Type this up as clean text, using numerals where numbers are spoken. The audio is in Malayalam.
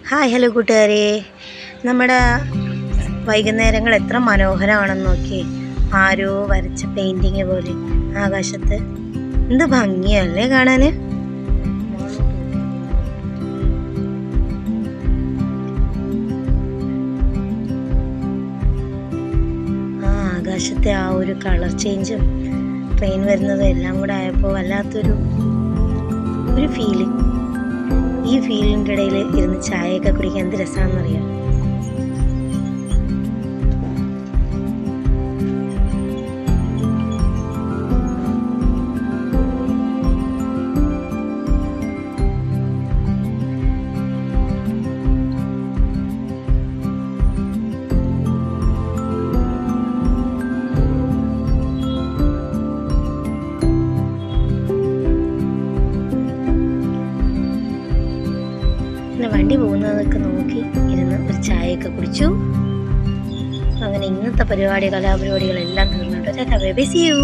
ഹായ് ഹലോ കൂട്ടുകാരെ, നമ്മുടെ വൈകുന്നേരങ്ങൾ എത്ര മനോഹരമാണെന്ന് നോക്കി. ആരോ വരച്ച പെയിൻറ്റിങ് പോലെ ആകാശത്ത് എന്ത് ഭംഗിയല്ലേ കാണാൻ. ആകാശത്തെ ആ ഒരു കളർ ചേഞ്ചും ട്രെയിൻ വരുന്നതും എല്ലാം കൂടെ ആയപ്പോൾ വല്ലാത്തൊരു ഫീലിംഗ്. ഈ ഫീലിൻ്റെ ഇടയിൽ ഇരുന്ന് ചായയൊക്കെ കുടിക്കാൻ എന്ത് രസമാണെന്നറിയാം. പിന്നെ വണ്ടി പോകുന്നതൊക്കെ നോക്കി ഇരുന്ന് ഒരു ചായയൊക്കെ കുടിച്ചു. അങ്ങനെ ഇന്നത്തെ കലാപരിപാടികളെല്ലാം തീർന്നിട്ട് ബൈ ബൈ, സീ യു.